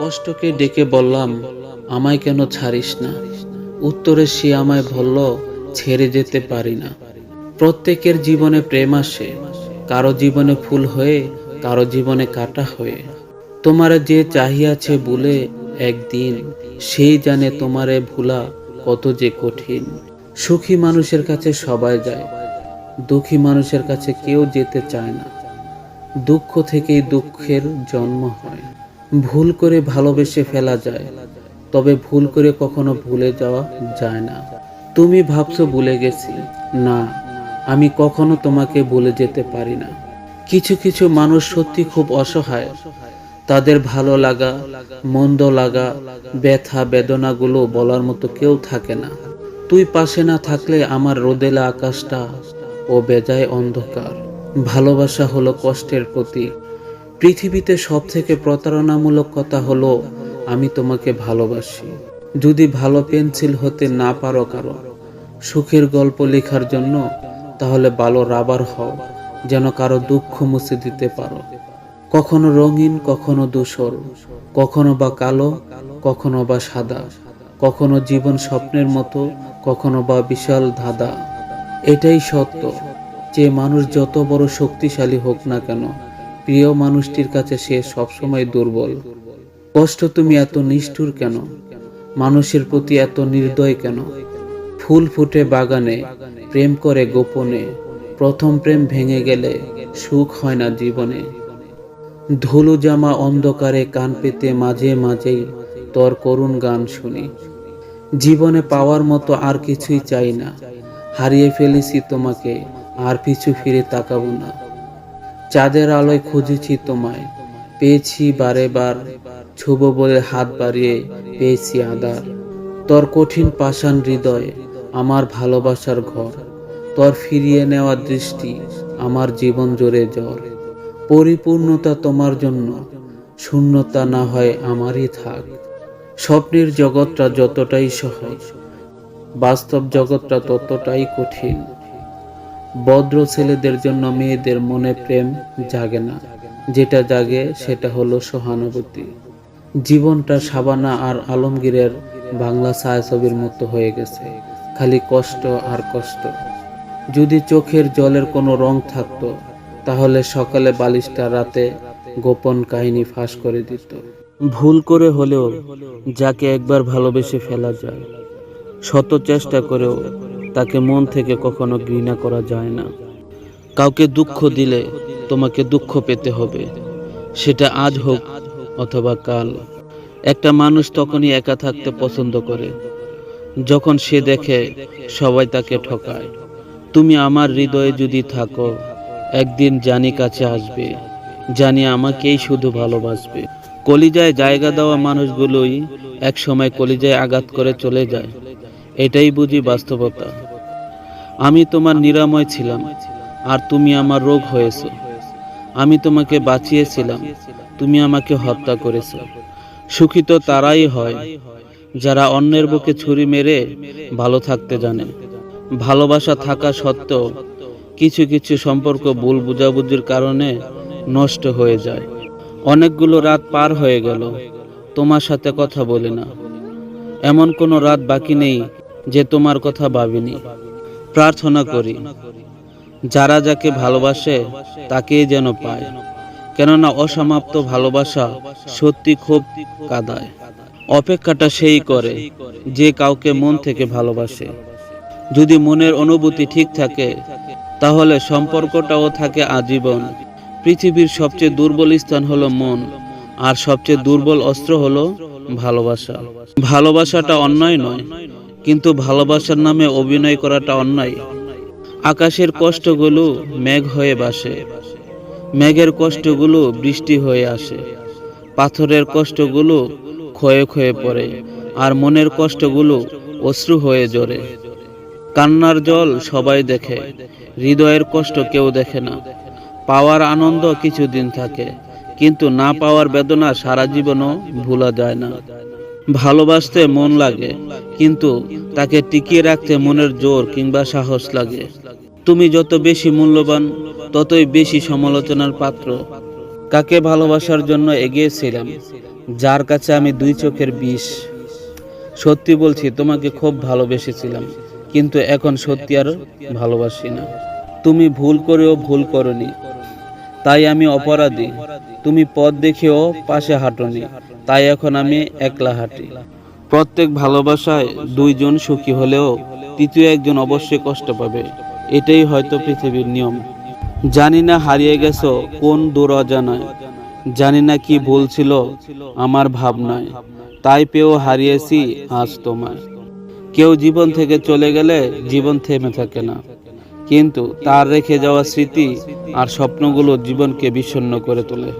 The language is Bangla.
কষ্টকে ডেকে বললাম, আমায় কেন ছাড়িস না? উত্তরে সে আমায় বলল, ছেড়ে যেতে পারি না। প্রত্যেকের জীবনে প্রেম আসে, কারো জীবনে ফুল হয়ে, কারো জীবনে কাঁটা হয়ে। তোমারে যে চাহিয়াছে বলে একদিন, সেই জানে তোমারে ভুলা কত যে কঠিন। সুখী মানুষের কাছে সবাই যায়, দুঃখী মানুষের কাছে কেউ যেতে চায় না। দুঃখ থেকেই দুঃখের জন্ম হয়। ভুল করে ভালোবেসে ফেলা যায়, তবে ভুল করে কখনো ভুলে যাওয়া যায় না। তুমি ভাবছো ভুলে গেছি, না, আমি কখনো তোমাকে ভুলে যেতে পারি না। কিছু কিছু মানুষ সত্যি খুব অসহায়, তাদের ভালো লাগা, মন্দ লাগা, ব্যথা বেদনাগুলো বলার মতো কেউ থাকে না। তুই পাশে না থাকলে আমার রোদেলা আকাশটা ও বেজায় অন্ধকার। ভালোবাসা হলো কষ্টের প্রতীক। পৃথিবীতে সব থেকে প্রতারণামূলক কথা হলো, আমি তোমাকে ভালোবাসি। যদি ভালো পেন্সিল হতে না পারো কারো সুখের গল্প লেখার জন্য, তাহলে ভালো রাবার হও, যেন কারো দুঃখ মুছে দিতে পারো। কখনো রঙিন, কখনো ধূসর, কখনো বা কালো, কখনো বা সাদা, কখনো জীবন স্বপ্নের মতো, কখনো বা বিশাল ধাঁধা। এটাই সত্য যে মানুষ যত বড় শক্তিশালী হোক না কেন, প্রিয় মানুষটির কাছে সে সবসময় দুর্বল। কষ্ট, তুমি এত নিষ্ঠুর কেন? মানুষের প্রতি এত নির্দয় কেন? ফুল ফুটে বাগানে, প্রেম করে গোপনে, প্রথম প্রেম ভেঙে গেলে সুখ হয় না জীবনে। ধুলো জামা অন্ধকারে কান পেতে মাঝে মাঝেই তোর করুণ গান শুনি। জীবনে পাওয়ার মতো আর কিছুই চাই না, হারিয়ে ফেলেছি তোমাকে, আর পিছু ফিরে তাকাবো না। চাঁদের আলোয় খুঁজেছি তোমায়, পেয়েছি বারে বার, ছুবো বলে হাত বাড়িয়ে পেয়েছি আদার। তোর কঠিন পাষাণ হৃদয় আমার ভালোবাসার ঘর, তোর ফিরিয়ে নেওয়া দৃষ্টি আমার জীবন জুড়ে জ্বর। পরিপূর্ণতা তোমার জন্য, শূন্যতা না হয় আমারই থাক। স্বপ্নের জগৎটা যতটাই সহজ, বাস্তব জগৎটা ততটাই কঠিন। ভদ্র ছেলেদের জন্য মেয়েদের মনে প্রেম জাগে না, যেটা জাগে সেটা হলো সহানুভূতি। জীবনটা শাবানা আর আলমগীরের বাংলা ছায়াছবির মতো হয়ে গেছে, খালি কষ্ট আর কষ্ট। যদি চোখের জলের কোনো রং থাকতো, তাহলে সকালে বালিশটা রাতে গোপন কাহিনী ফাঁস করে দিত। ভুল করে হলেও যাকে একবার ভালোবেসে ফেলা যায়, শত চেষ্টা করেও তাকে মন থেকে কখনো ঘৃণা করা যায় না। কাউকে দুঃখ দিলে তোমাকে দুঃখ পেতে হবে, সেটা আজ হোক অথবা কাল। একটা মানুষ তখনই একা থাকতে পছন্দ করে, যখন সে দেখে সবাই তাকে ঠকায়। তুমি আমার হৃদয়ে যদি থাকো, একদিন জানি কাছে আসবে, জানি আমাকেই শুধু ভালোবাসবে। কলিজায় জায়গা দেওয়া মানুষগুলোই এক সময় কলিজায় আঘাত করে চলে যায়, এটাই বুঝি বাস্তবতা। আমি তোমার নিরাময় ছিলাম, আর তুমি আমার রোগ হয়েছ। আমি তোমাকে বাঁচিয়েছিলাম, তুমি আমাকে হত্যা করেছ। সুখী তো তারাই হয় যারা অন্যের বুকে ছুরি মেরে ভালো থাকতে জানে। ভালোবাসা থাকা সত্ত্বেও কিছু কিছু সম্পর্ক ভুল বুঝাবুঝির কারণে নষ্ট হয়ে যায়। অনেকগুলো রাত পার হয়ে গেল, তোমার সাথে কথা বলি না। এমন কোনো রাত বাকি নেই যে তোমার কথা ভাবিনি। প্রার্থনা করি যারা যাকে ভালোবাসে তাকেই যেন পায়, কেননা অসমাপ্ত ভালোবাসা সত্যি খুব কাঁদায়। অপেক্ষাটা সেই করে যে কাউকে মন থেকে ভালোবাসে। যদি মনের অনুভূতি ঠিক থাকে, তাহলে সম্পর্কটাও থাকে আজীবন। পৃথিবীর সবচেয়ে দুর্বল স্থান হলো মন, আর সবচেয়ে দুর্বল অস্ত্র হলো ভালোবাসা। ভালোবাসাটা অন্যায় নয়, কিন্তু ভালোবাসার নামে অভিনয় করাটা অন্যায়। আকাশের কষ্টগুলো মেঘ হয়ে ভাসে, মেঘের কষ্টগুলো বৃষ্টি হয়ে আসে। পাথরের কষ্টগুলো ক্ষয়ে ক্ষয়ে পড়ে, আর মনের কষ্টগুলো অশ্রু হয়ে ঝরে। কান্নার জল সবাই দেখে, হৃদয়ের কষ্ট কেউ দেখে না। পাওয়ার আনন্দ কিছুদিন থাকে, কিন্তু না পাওয়ার বেদনা সারা জীবনও ভোলা যায় না। ভালোবাসতে মন লাগে, কিন্তু তাকে টিকিয়ে রাখতে মনের জোর কিংবা সাহস লাগে। তুমি যত বেশি মূল্যবান, ততই বেশি সমালোচনার পাত্র। কাকে ভালোবাসার জন্য এগিয়েছিলাম, যার কাছে আমি দুই চোখের বিষ। সত্যি বলছি, তোমাকে খুব ভালোবেসেছিলাম, কিন্তু এখন সত্যি আর ভালোবাসি না। তুমি ভুল করেও ভুল করনি, তাই আমি অপরাধী। তুমি পথ দেখেও পাশে হাঁটোনি, তাই এখন আমি একলা হাঁটি। প্রত্যেক ভালোবাসায় দুইজন সুখী হলেও তৃতীয় একজন অবশ্যই কষ্ট পাবে, এটাই হয়তো পৃথিবীর নিয়ম। জানি না হারিয়ে গেছো কোন দূর অজানায়, জানি না কি ভুল ছিল আমার ভাবনায়, তাই পেয়েও হারিয়েছি আজ তোমায়। কেউ জীবন থেকে চলে গেলে জীবন থেমে থাকে না, কিন্তু তার রেখে যাওয়া স্মৃতি আর স্বপ্নগুলো জীবনকে বিষণ্ণ করে তোলে।